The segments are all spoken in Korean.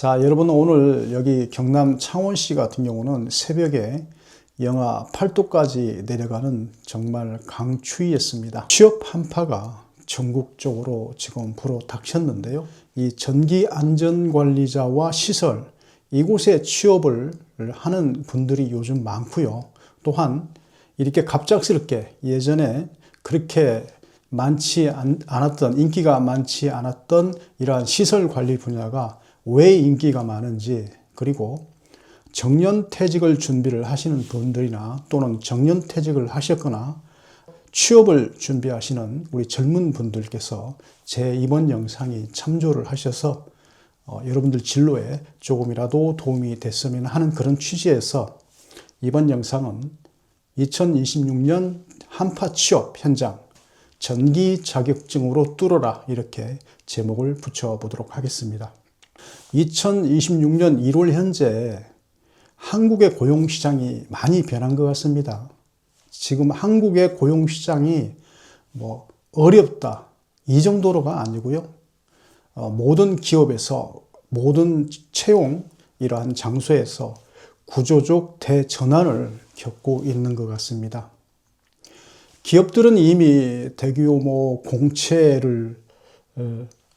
자, 여러분 오늘 여기 경남 창원시 같은 경우는 새벽에 영하 8도까지 내려가는 정말 강추위였습니다. 취업 한파가 전국적으로 지금 불어닥쳤는데요. 이 전기안전관리자와 시설, 이곳에 취업을 하는 분들이 요즘 많고요. 또한 이렇게 갑작스럽게 예전에 그렇게 많지 않았던, 인기가 많지 않았던 이러한 시설 관리 분야가 왜 인기가 많은지, 그리고 정년퇴직을 준비를 하시는 분들이나 또는 정년퇴직을 하셨거나 취업을 준비하시는 우리 젊은 분들께서 제 이번 영상이 참조를 하셔서 여러분들 진로에 조금이라도 도움이 됐으면 하는 그런 취지에서 이번 영상은 2026년 한파 취업 현장 전기 자격증으로 뚫어라, 이렇게 제목을 붙여보도록 하겠습니다. 2026년 1월 현재 한국의 고용시장이 많이 변한 것 같습니다. 지금 한국의 고용시장이 어렵다, 이 정도로가 아니고요. 모든 기업에서, 모든 채용 이러한 장소에서 구조적 대전환을 겪고 있는 것 같습니다. 기업들은 이미 대규모 공채를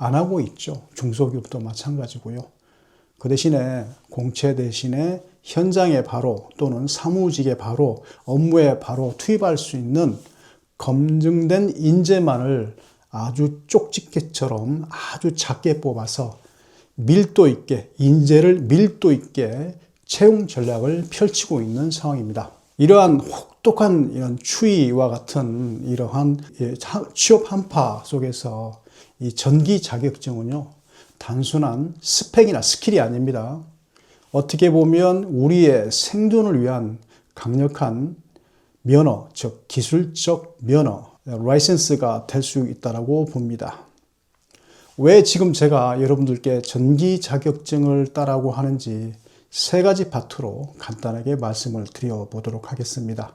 안 하고 있죠. 중소기업도 마찬가지고요. 그 대신에 공채 대신에 현장에 바로 또는 사무직에 바로 업무에 바로 투입할 수 있는 검증된 인재만을 아주 쪽집게처럼 아주 작게 뽑아서 밀도 있게, 인재를 밀도 있게 채용 전략을 펼치고 있는 상황입니다. 이러한 혹독한 이런 추위와 같은 이러한 취업 한파 속에서 이 전기 자격증은요, 단순한 스펙이나 스킬이 아닙니다. 어떻게 보면 우리의 생존을 위한 강력한 면허, 즉 기술적 면허, 라이센스가 될 수 있다고 봅니다. 왜 지금 제가 여러분들께 전기 자격증을 따라고 하는지 세 가지 파트로 간단하게 말씀을 드려보도록 하겠습니다.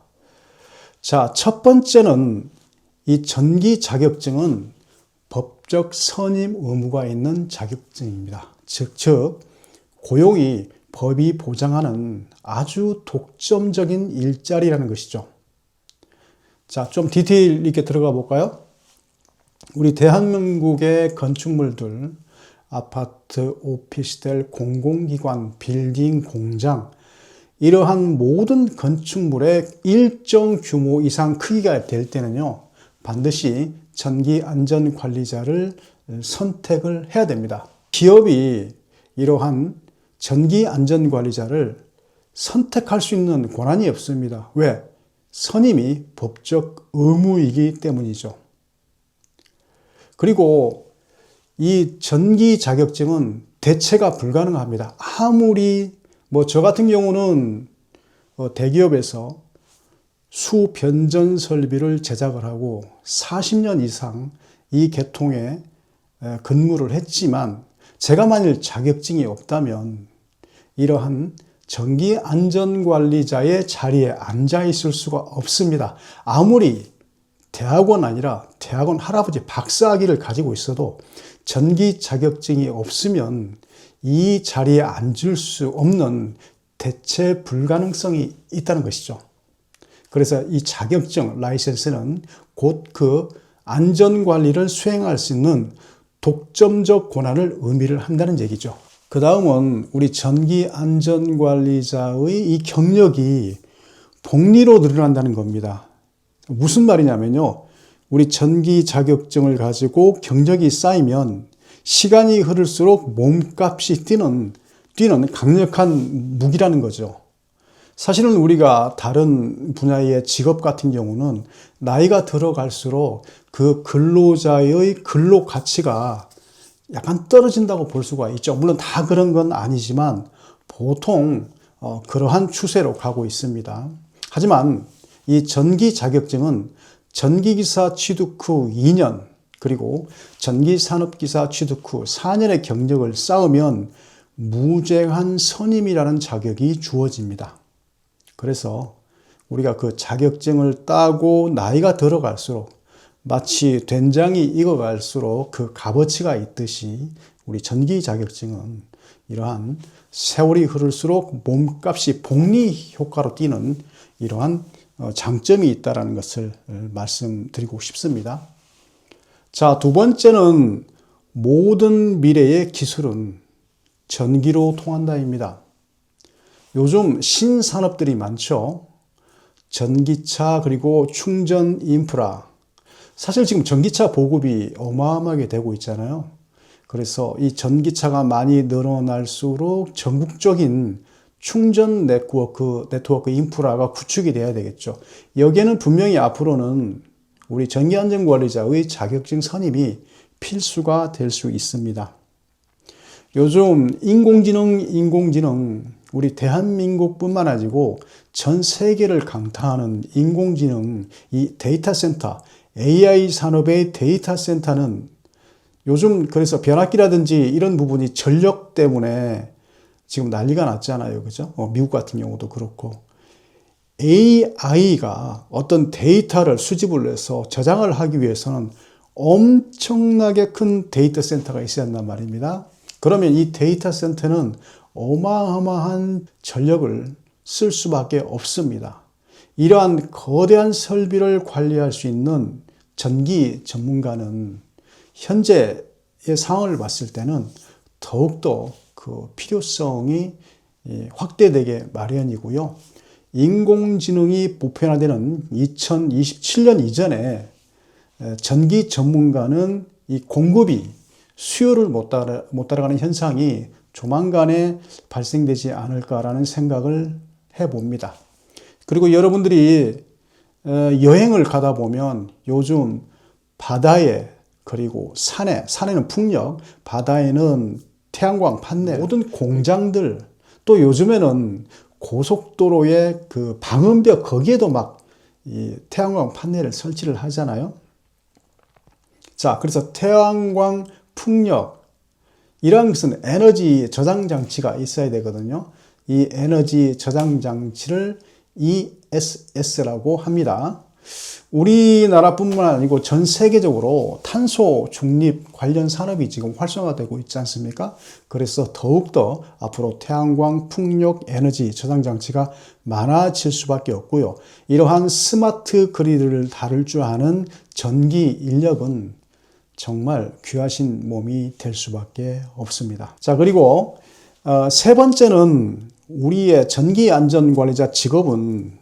자, 첫 번째는 이 전기 자격증은 법적 선임 의무가 있는 자격증입니다. 즉 고용이 법이 보장하는 아주 독점적인 일자리라는 것이죠. 자, 좀 디테일 있게 들어가 볼까요? 우리 대한민국의 건축물들, 아파트, 오피스텔, 공공기관, 빌딩, 공장, 이러한 모든 건축물의 일정 규모 이상 크기가 될 때는요, 반드시 전기안전관리자를 선택을 해야 됩니다. 기업이 이러한 전기안전관리자를 선택할 수 있는 권한이 없습니다. 왜? 선임이 법적 의무이기 때문이죠. 그리고 이 전기 자격증은 대체가 불가능합니다. 아무리 저 같은 경우는 대기업에서 수변전 설비를 제작을 하고 40년 이상 이 계통에 근무를 했지만, 제가 만일 자격증이 없다면 이러한 전기안전관리자의 자리에 앉아 있을 수가 없습니다. 아무리 대학원 아니라 대학원 할아버지 박사학위를 가지고 있어도 전기 자격증이 없으면 이 자리에 앉을 수 없는 대체 불가능성이 있다는 것이죠. 그래서 이 자격증, 라이센스는 곧 그 안전관리를 수행할 수 있는 독점적 권한을 의미를 한다는 얘기죠. 그 다음은 우리 전기안전관리자의 이 경력이 복리로 늘어난다는 겁니다. 무슨 말이냐면요, 우리 전기 자격증을 가지고 경력이 쌓이면 시간이 흐를수록 몸값이 뛰는 강력한 무기라는 거죠. 사실은 우리가 다른 분야의 직업 같은 경우는 나이가 들어갈수록 그 근로자의 근로 가치가 약간 떨어진다고 볼 수가 있죠. 물론 다 그런 건 아니지만 보통 그러한 추세로 가고 있습니다. 하지만 이 전기 자격증은 전기기사 취득 후 2년, 그리고 전기산업기사 취득 후 4년의 경력을 쌓으면 무제한 선임이라는 자격이 주어집니다. 그래서 우리가 그 자격증을 따고 나이가 들어갈수록 마치 된장이 익어갈수록 그 값어치가 있듯이 우리 전기 자격증은 이러한 세월이 흐를수록 몸값이 복리 효과로 뛰는 이러한 장점이 있다는 것을 말씀드리고 싶습니다. 자, 두 번째는 모든 미래의 기술은 전기로 통한다입니다. 요즘 신산업들이 많죠. 전기차 그리고 충전 인프라. 사실 지금 전기차 보급이 어마어마하게 되고 있잖아요. 그래서 이 전기차가 많이 늘어날수록 전국적인 충전 네트워크 인프라가 구축이 돼야 되겠죠. 여기에는 분명히 앞으로는 우리 전기안전관리자의 자격증 선임이 필수가 될 수 있습니다. 요즘 인공지능 우리 대한민국뿐만 아니고 전 세계를 강타하는 인공지능 이 데이터 센터 AI 산업의 데이터 센터는 요즘 그래서 변압기라든지 이런 부분이 전력 때문에 지금 난리가 났잖아요. 그죠? 미국 같은 경우도 그렇고. AI가 어떤 데이터를 수집을 해서 저장을 하기 위해서는 엄청나게 큰 데이터 센터가 있어야 한단 말입니다. 그러면 이 데이터 센터는 어마어마한 전력을 쓸 수밖에 없습니다. 이러한 거대한 설비를 관리할 수 있는 전기 전문가는 현재의 상황을 봤을 때는 더욱더 그 필요성이 확대되게 마련이고요. 인공지능이 보편화되는 2027년 이전에 전기 전문가는 이 공급이 수요를 못 따라가는 현상이 조만간에 발생되지 않을까라는 생각을 해봅니다. 그리고 여러분들이 여행을 가다 보면 요즘 바다에 그리고 산에는 풍력, 바다에는 태양광 판넬, 모든 공장들, 또 요즘에는 고속도로의 그 방음벽 거기에도 막 이 태양광 판넬을 설치를 하잖아요. 자, 그래서 태양광, 풍력 이러한 것은 에너지 저장 장치가 있어야 되거든요. 이 에너지 저장 장치를 ESS라고 합니다. 우리나라뿐만 아니고 전 세계적으로 탄소 중립 관련 산업이 지금 활성화되고 있지 않습니까? 그래서 더욱더 앞으로 태양광, 풍력, 에너지 저장 장치가 많아질 수밖에 없고요. 이러한 스마트 그리드를 다룰 줄 아는 전기 인력은 정말 귀하신 몸이 될 수밖에 없습니다. 자, 그리고 세 번째는 우리의 전기안전관리자 직업은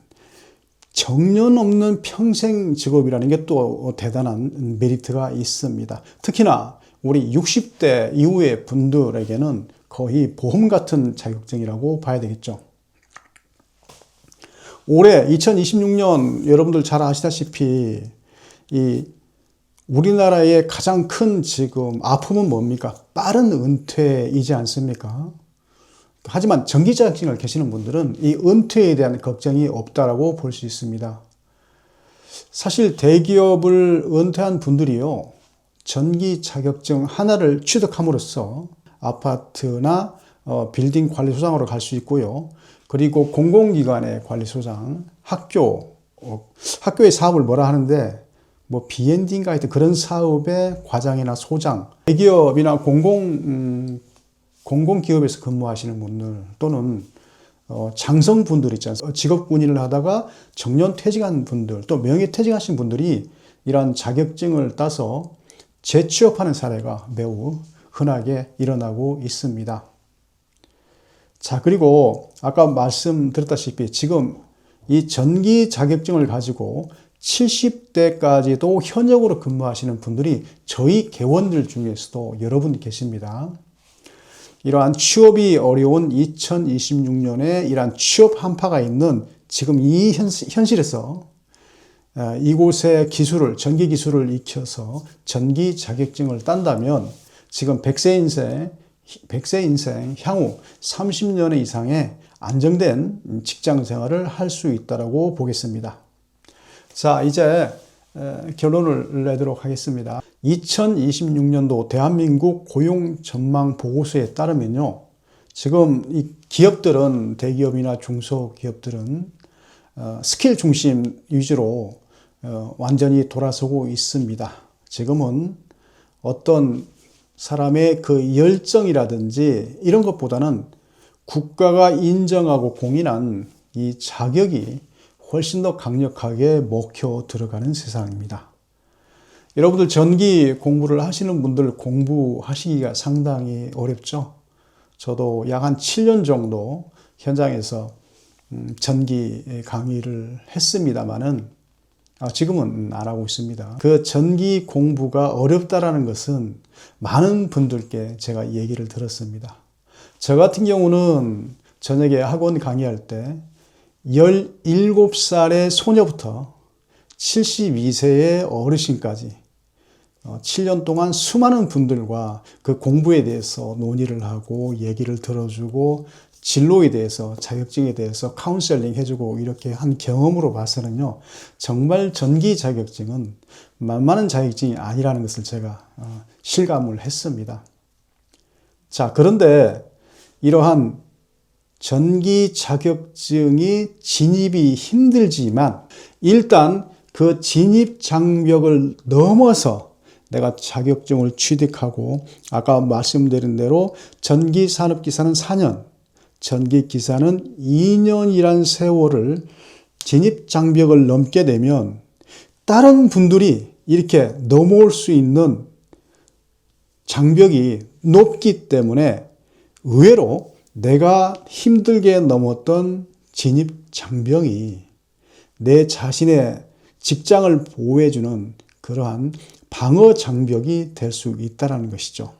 정년 없는 평생 직업이라는 게 또 대단한 메리트가 있습니다. 특히나 우리 60대 이후의 분들에게는 거의 보험 같은 자격증이라고 봐야 되겠죠. 올해 2026년 여러분들 잘 아시다시피 이 우리나라의 가장 큰 지금 아픔은 뭡니까? 빠른 은퇴이지 않습니까? 하지만 전기 자격증을 계시는 분들은 이 은퇴에 대한 걱정이 없다라고 볼 수 있습니다. 사실 대기업을 은퇴한 분들이요, 전기 자격증 하나를 취득함으로써 아파트나 빌딩 관리소장으로 갈 수 있고요. 그리고 공공기관의 관리소장, 학교의 사업을 뭐라 하는데 뭐 B&D인가 하여튼 그런 사업의 과장이나 소장, 대기업이나 공공기업에서 근무하시는 분들 또는 장성분들 있지 않습니까? 직업군인을 하다가 정년퇴직한 분들 또 명예퇴직하신 분들이 이러한 자격증을 따서 재취업하는 사례가 매우 흔하게 일어나고 있습니다. 자, 그리고 아까 말씀드렸다시피 지금 이 전기 자격증을 가지고 70대까지도 현역으로 근무하시는 분들이 저희 개원들 중에서도 여러분 계십니다. 이러한 취업이 어려운 2026년에 이러한 취업 한파가 있는 지금 이 현실에서 이곳의 전기 기술을 익혀서 전기 자격증을 딴다면 지금 100세 인생 향후 30년 이상의 안정된 직장 생활을 할 수 있다고 보겠습니다. 자, 이제 결론을 내도록 하겠습니다. 2026년도 대한민국 고용 전망 보고서에 따르면요, 지금 이 기업들은, 대기업이나 중소기업들은 스킬 중심 위주로 완전히 돌아서고 있습니다. 지금은 어떤 사람의 그 열정이라든지 이런 것보다는 국가가 인정하고 공인한 이 자격이 훨씬 더 강력하게 먹혀 들어가는 세상입니다. 여러분들 전기 공부를 하시는 분들 공부하시기가 상당히 어렵죠. 저도 약 한 7년 정도 현장에서 전기 강의를 했습니다마는 지금은 안 하고 있습니다. 그 전기 공부가 어렵다라는 것은 많은 분들께 제가 얘기를 들었습니다. 저 같은 경우는 저녁에 학원 강의할 때 17살의 소녀부터 72세의 어르신까지 7년 동안 수많은 분들과 그 공부에 대해서 논의를 하고 얘기를 들어주고 진로에 대해서, 자격증에 대해서 카운셀링 해주고 이렇게 한 경험으로 봐서는요, 정말 전기 자격증은 만만한 자격증이 아니라는 것을 제가 실감을 했습니다. 자, 그런데 이러한 전기 자격증이 진입이 힘들지만 일단 그 진입 장벽을 넘어서 내가 자격증을 취득하고 아까 말씀드린 대로 전기산업기사는 4년, 전기기사는 2년이란 세월을 진입 장벽을 넘게 되면 다른 분들이 이렇게 넘어올 수 있는 장벽이 높기 때문에 의외로 내가 힘들게 넘었던 진입 장벽이 내 자신의 직장을 보호해주는 그러한 방어 장벽이 될 수 있다는 것이죠.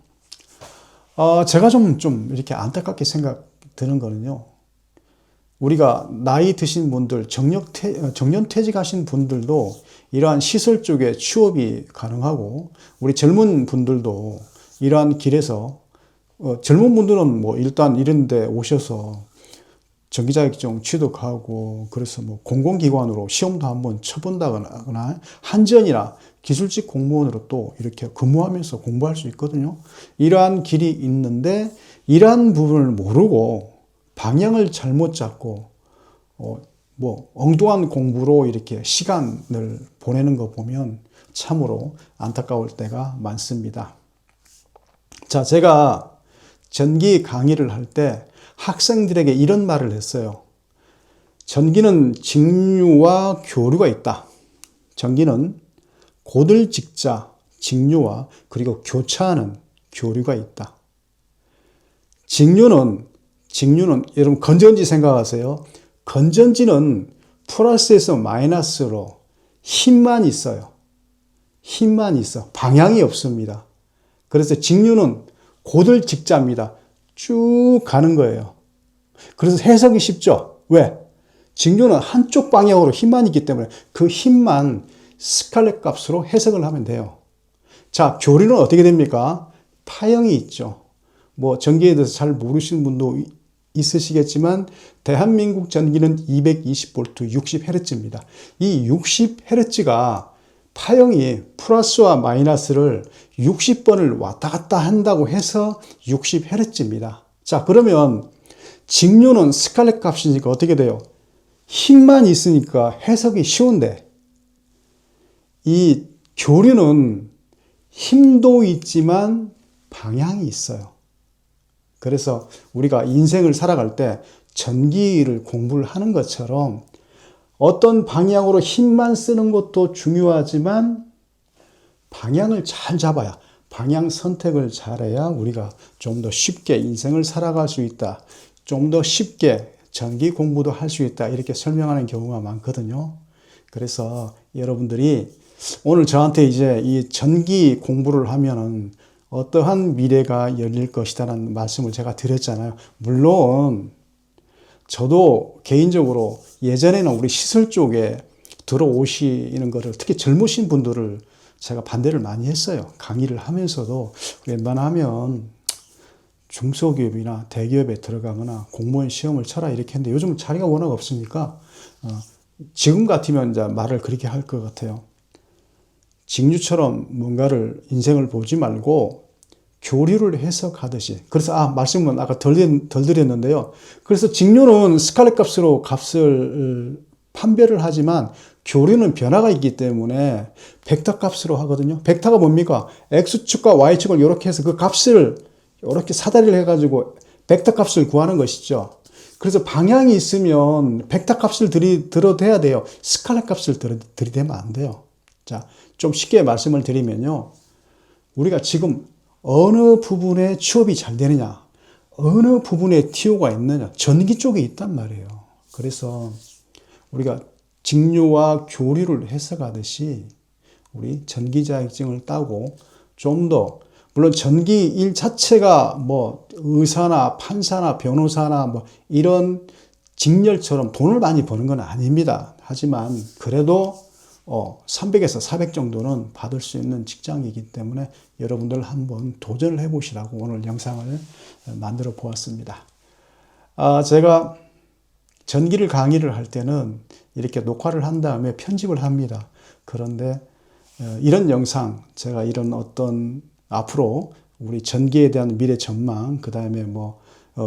제가 좀 이렇게 안타깝게 생각드는 거는요. 우리가 나이 드신 분들, 정년퇴직하신 분들도 이러한 시설 쪽에 취업이 가능하고 우리 젊은 분들도 이러한 길에서 젊은 분들은 뭐 일단 이런 데 오셔서 전기자격증 취득하고 그래서 뭐 공공기관으로 시험도 한번 쳐본다거나 한전이나 기술직 공무원으로 또 이렇게 근무하면서 공부할 수 있거든요. 이러한 길이 있는데 이러한 부분을 모르고 방향을 잘못 잡고 뭐 엉뚱한 공부로 이렇게 시간을 보내는 거 보면 참으로 안타까울 때가 많습니다. 자, 제가 전기 강의를 할 때 학생들에게 이런 말을 했어요. 전기는 직류와 교류가 있다. 전기는 고들직자, 직류와 그리고 교차하는 교류가 있다. 직류는 여러분 건전지 생각하세요. 건전지는 플러스에서 마이너스로 힘만 있어요. 힘만 있어. 방향이 없습니다. 그래서 직류는 고들직자입니다. 쭉 가는 거예요. 그래서 해석이 쉽죠. 왜? 직류는 한쪽 방향으로 힘만 있기 때문에 그 힘만 스칼렛 값으로 해석을 하면 돼요. 자, 교류는 어떻게 됩니까? 파형이 있죠. 뭐 전기에 대해서 잘 모르시는 분도 있으시겠지만 대한민국 전기는 220V 60Hz입니다. 이 60Hz가 파형이 플러스와 마이너스를 60번을 왔다 갔다 한다고 해서 60Hz입니다. 자, 그러면 직류는 스칼렛 값이니까 어떻게 돼요? 힘만 있으니까 해석이 쉬운데 이 교류는 힘도 있지만 방향이 있어요. 그래서 우리가 인생을 살아갈 때 전기를 공부를 하는 것처럼 어떤 방향으로 힘만 쓰는 것도 중요하지만 방향을 잘 잡아야, 방향 선택을 잘해야 우리가 좀 더 쉽게 인생을 살아갈 수 있다. 좀 더 쉽게 전기 공부도 할 수 있다. 이렇게 설명하는 경우가 많거든요. 그래서 여러분들이 오늘 저한테 이제 이 전기 공부를 하면은 어떠한 미래가 열릴 것이다라는 말씀을 제가 드렸잖아요. 물론 저도 개인적으로 예전에는 우리 시설 쪽에 들어오시는 거를 특히 젊으신 분들을 제가 반대를 많이 했어요. 강의를 하면서도 웬만하면 중소기업이나 대기업에 들어가거나 공무원 시험을 쳐라 이렇게 했는데 요즘 자리가 워낙 없으니까 지금 같으면 이제 말을 그렇게 할 것 같아요. 직류처럼 뭔가를 인생을 보지 말고 교류를 해석하듯이. 그래서 말씀은 아까 덜 드렸는데요. 그래서 직류는 스칼렛 값으로 값을 판별을 하지만 교류는 변화가 있기 때문에 벡터 값으로 하거든요. 벡터가 뭡니까? X축과 Y축을 이렇게 해서 그 값을 이렇게 사다리를 해가지고 벡터 값을 구하는 것이죠. 그래서 방향이 있으면 벡터 값을 들어대야 돼요. 스칼렛 값을 들이대면 안 돼요. 자, 좀 쉽게 말씀을 드리면요. 우리가 지금 어느 부분에 취업이 잘 되느냐, 어느 부분에 TO가 있느냐, 전기 쪽에 있단 말이에요. 그래서 우리가 직류와 교류를 해석하듯이 우리 전기 자격증을 따고 좀 더, 물론 전기 일 자체가 뭐 의사나 판사나 변호사나 뭐 이런 직렬처럼 돈을 많이 버는 건 아닙니다. 하지만 그래도 300에서 400 정도는 받을 수 있는 직장이기 때문에 여러분들 한번 도전을 해보시라고 오늘 영상을 만들어 보았습니다. 제가 전기를 강의를 할 때는 이렇게 녹화를 한 다음에 편집을 합니다. 그런데 이런 영상, 제가 이런 어떤 앞으로 우리 전기에 대한 미래 전망, 그 다음에 뭐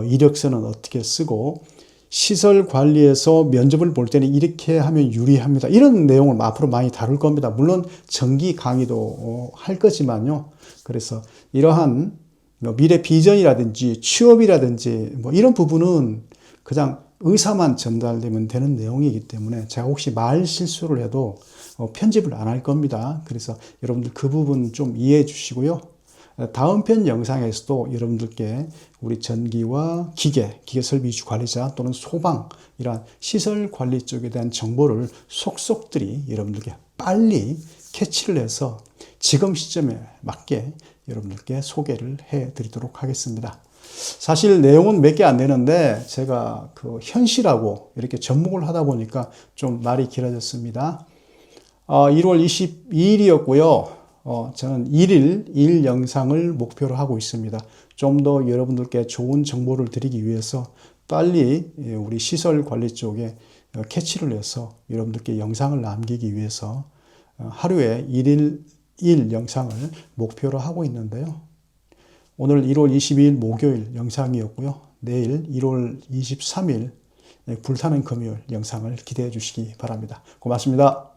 이력서는 어떻게 쓰고 시설 관리에서 면접을 볼 때는 이렇게 하면 유리합니다. 이런 내용을 앞으로 많이 다룰 겁니다. 물론 전기 강의도 할 거지만요. 그래서 이러한 미래 비전이라든지 취업이라든지 뭐 이런 부분은 그냥 의사만 전달되면 되는 내용이기 때문에 제가 혹시 말 실수를 해도 편집을 안 할 겁니다. 그래서 여러분들 그 부분 좀 이해해 주시고요. 다음 편 영상에서도 여러분들께 우리 전기와 기계 설비주 관리자 또는 소방 이러한 시설 관리 쪽에 대한 정보를 속속들이 여러분들께 빨리 캐치를 해서 지금 시점에 맞게 여러분들께 소개를 해 드리도록 하겠습니다. 사실 내용은 몇 개 안 되는데 제가 그 현실하고 이렇게 접목을 하다 보니까 좀 말이 길어졌습니다. 1월 22일이었고요. 저는 1일 영상을 목표로 하고 있습니다. 좀 더 여러분들께 좋은 정보를 드리기 위해서 빨리 우리 시설 관리 쪽에 캐치를 해서 여러분들께 영상을 남기기 위해서 하루에 1일 영상을 목표로 하고 있는데요. 오늘 1월 22일 목요일 영상이었고요. 내일 1월 23일 불타는 금요일 영상을 기대해 주시기 바랍니다. 고맙습니다.